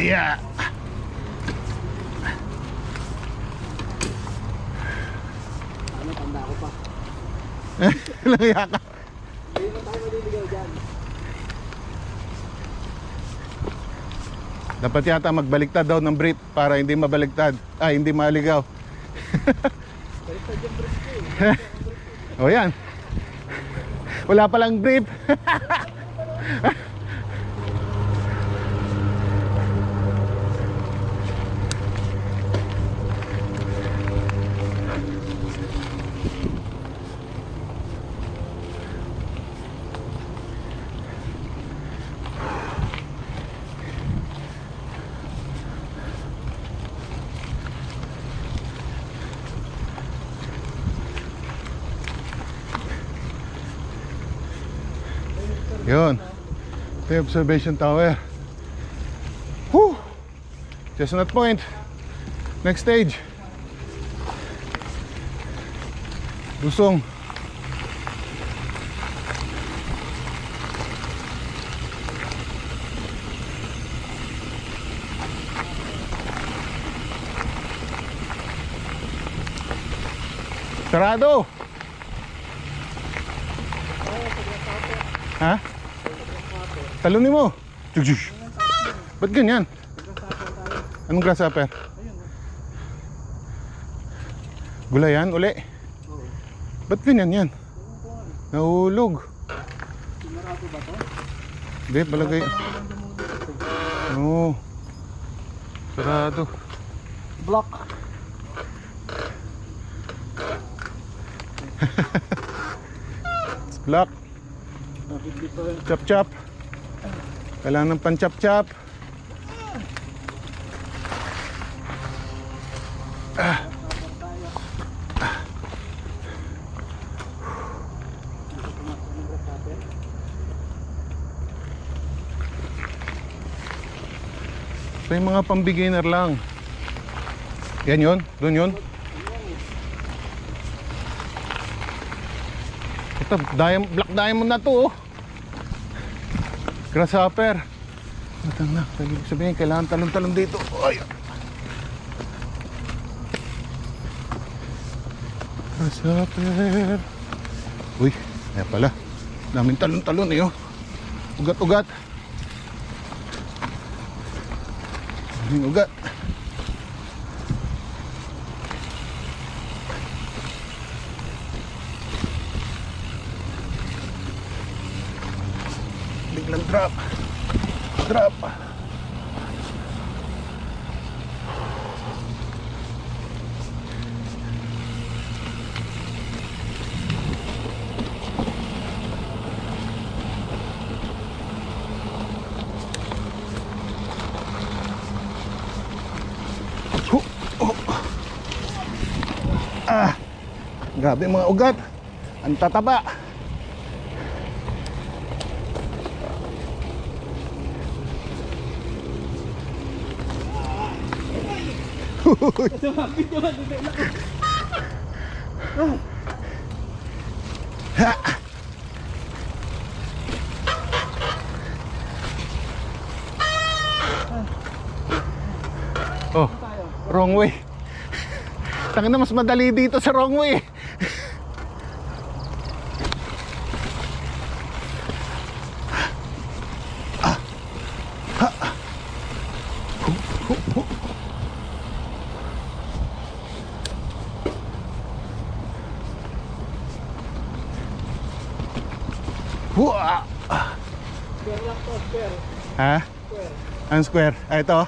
Yeah. Ano, tanda ko pa. Langya ka. Hindi mo tayo maliligaw dyan. Dapat yata magbaliktad daw ng brief para hindi mabaliktad. Hindi maligaw. Baliktad yung brief ko eh. O yan. Wala palang brief. Yun. Ito yung observation tower. Whew! Chestnut Point. Next stage. Lusong. Sarado. Ha? Talunin mo. Tsush. Ba't ganyan? Anong grasshopper? Gulayan uli? Ba't ganyan yan? Nahulog. Sigurado ba to? Hindi, balagay. Oo. Sarado. Block. It's block. Chop chop. Kailangan ng pan chop chop. Ito yung mga pang-beginner lang. Yan yun? Doon yun? Ito, black diamond na to oh. Grasshopper. Matang na, ibig sabihin kailangan talon-talon dito. Ay. Grasshopper. Uy, ayan pala. Daming talon-talon eh oh. Ugat-ugat. Daming ugat. Biglang drop. Drop. Grabe mga ugat. Ang tataba. Oh, wrong way. Tangin na, mas madali dito sa wrong way. Square lang to, square. Ha? Square. Ang square. Ito.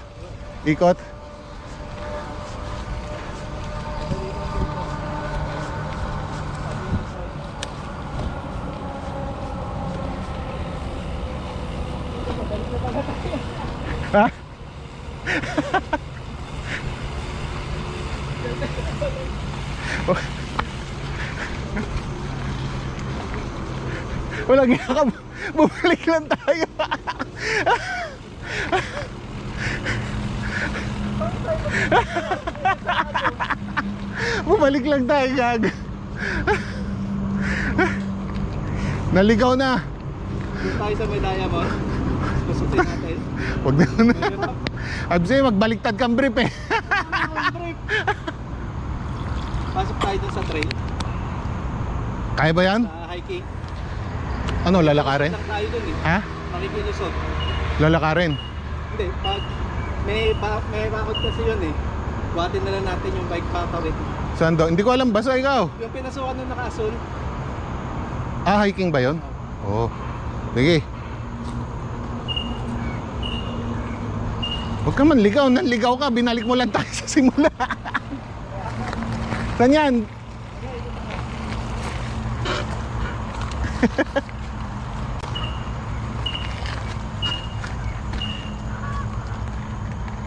Ikot. Ha? Walang yakap. Bumalik lang tayo. Bumalik lang tayo, gag. Naligaw na. Doon tayo sa may diamond. Pasutin natin. Huwag na muna. Sabi sa'yo, magbaliktad kang brief eh. Pasok tayo dun sa trail. Kaya ba yan? Sa hiking. Ano, lalakarin? Lang tayo dun eh. Ha? Makikilusot. Lalakarin? Hindi, pag may bakod kasi yun eh. Buhatin na lang natin yung bike patawid. Saan daw? Hindi ko alam, basta ikaw. Yung pinasukan nung naka-asul. Ah, hiking ba yun? Oo. Sige. Huwag ka man ligaw, nanligaw ka, binalik mo lang tayo sa simula. Saan yan?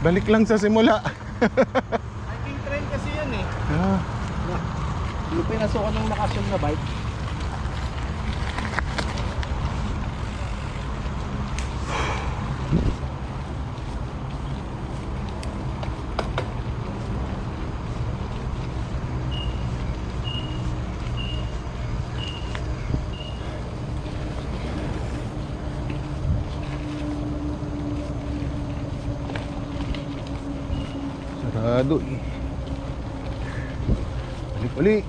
Balik lang sa simula. Hiking trail kasi yun eh. Ah, Yung pinasukan nung naka-asul na bike. sarado eh. Balik-balik.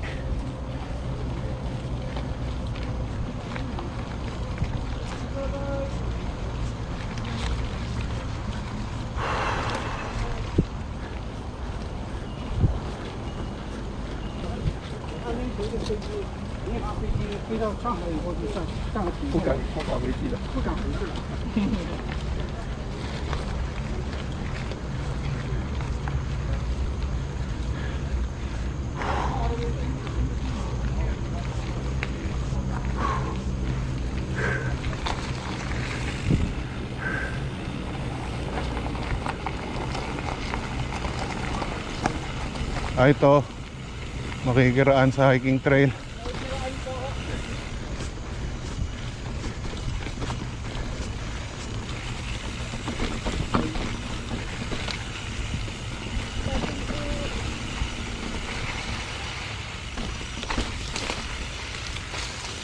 Ah, ito. Makikiraan sa hiking trail.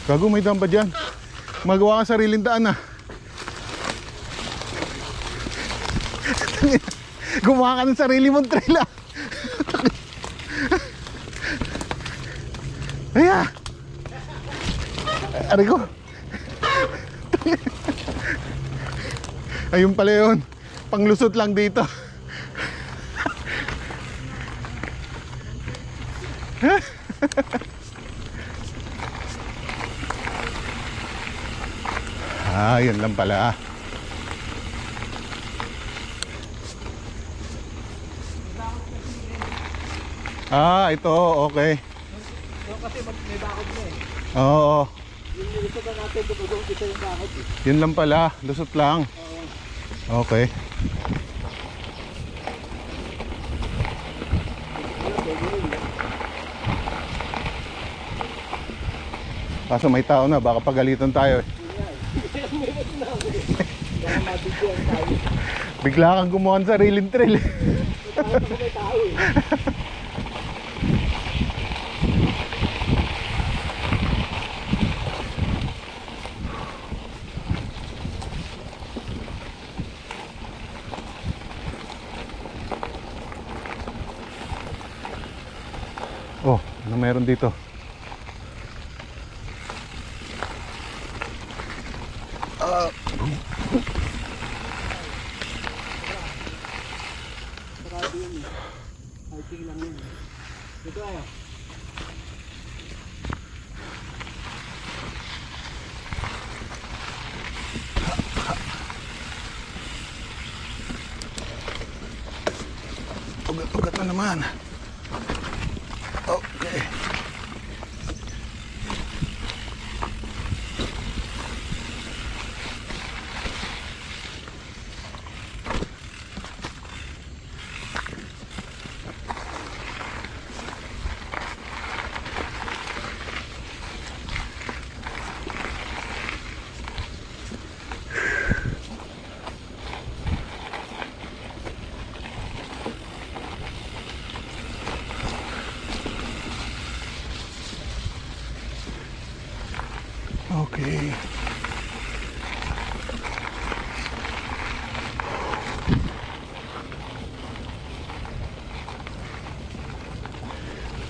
Gago, may daan ba dyan? Magawa ka sariling daan ah. Gumawa ka ng sarili mong trail ah. Aya! Aray ko. Ayun pala yun. Panglusot lang dito. Ah, yan lang pala. Ah, ito, okay. So kasi may bakod na eh. Oo, Yung nilusot na natin, dumugong kita yung bakod eh. yun lang pala. Lusot lang. Oo. Okay. Kaso may tao na, baka pagalitan tayo eh. Baka mabigyan tayo. Bigla kang gumawa ng sariling trail eh. May tao eh. Oh, ano meron dito? Sarado yun eh. Hiking lang yun. Dito tayo. Ugat-ugat na naman. Okay. Okay.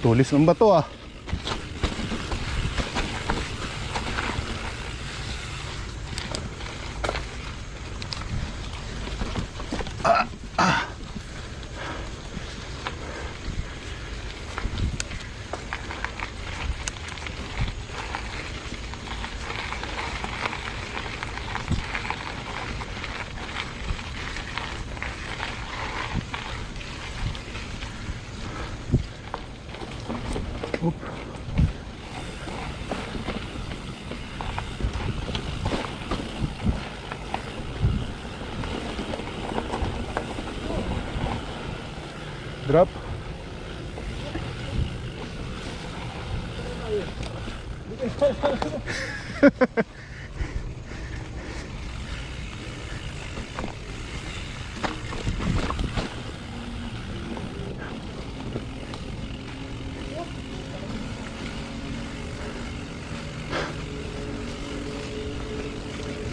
Tulis ng bato ah. Drop.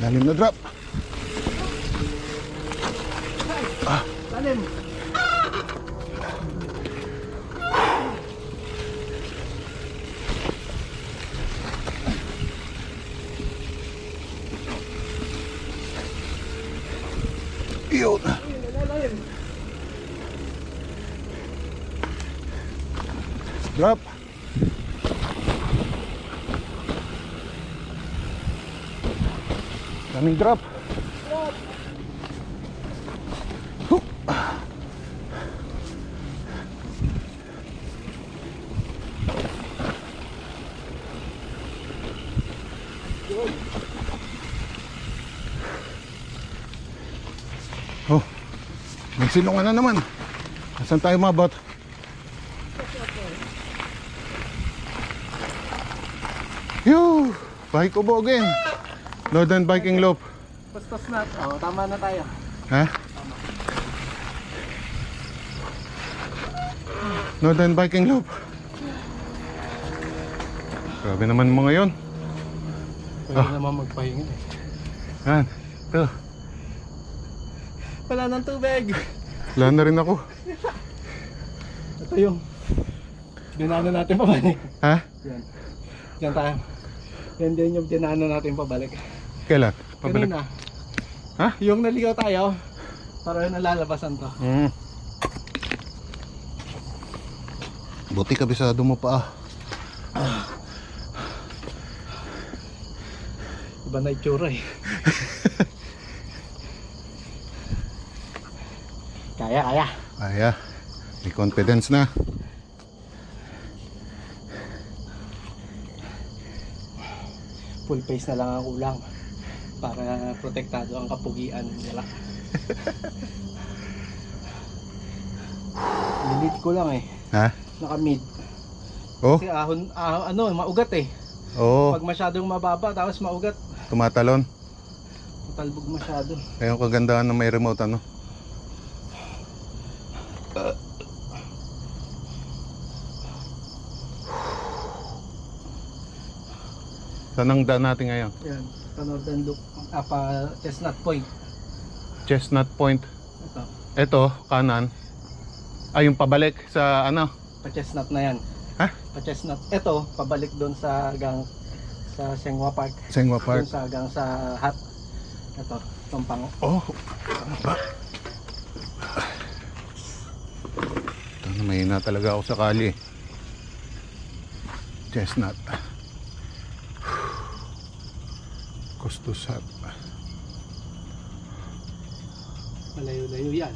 Lalim na drop. Lalim. Yun. Lalim. Drop. Daming drop. Hup. Oh, may silungan na naman. Nasaan tayo mabot? Yoo! Bike ubo again. Northern Biking Loop. Pastas na. Oh, tama na tayo. Ha? Northern Biking Loop. Grabe naman mga yon. Pwede naman magpahinga eh. Yan. Ito. Wala ng tubig. Wala na rin ako. Ito yung dinaanan natin pabalik. Ha? Yan. Yan tayo. Yan din yung dinaanan natin pabalik. Kailan? Pabalik. Kanina. Ha? Yung naligaw tayo, para nalalabasan to. Buti kabisado mo pa. Iba na itsura eh. Kaya. Aya. May confidence na. Full face na lang ang kulang para protektado ang kapugian nila. Limit ko lang eh. Ha? Naka-mid. Oh? Kasi maugat eh. Oo. Pag masyadong mababa tapos maugat, Tumatalon. talbog masyado. Ayun kagandahan na may remote ano. Saan ang daan natin ngayon? Yan, Northern Loop, Chestnut Point. Chestnut Point. Ito, Ito, kanan. Ay, yung pabalik sa ano? pa-chestnut na yan. Ha? Pa-chestnut. Ito, pabalik doon sa Sengwa Park. Sengwa Park. Doon sa sa hut. Ito, Tumpang. Oh, ano ba? Ito na, mahina talaga ako sa kali. Chestnut. Costus Hut. Malayo-layo yan.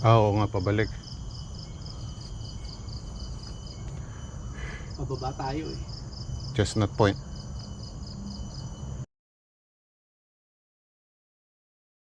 Oo nga, pabalik. Pababa tayo eh. Chestnut Point.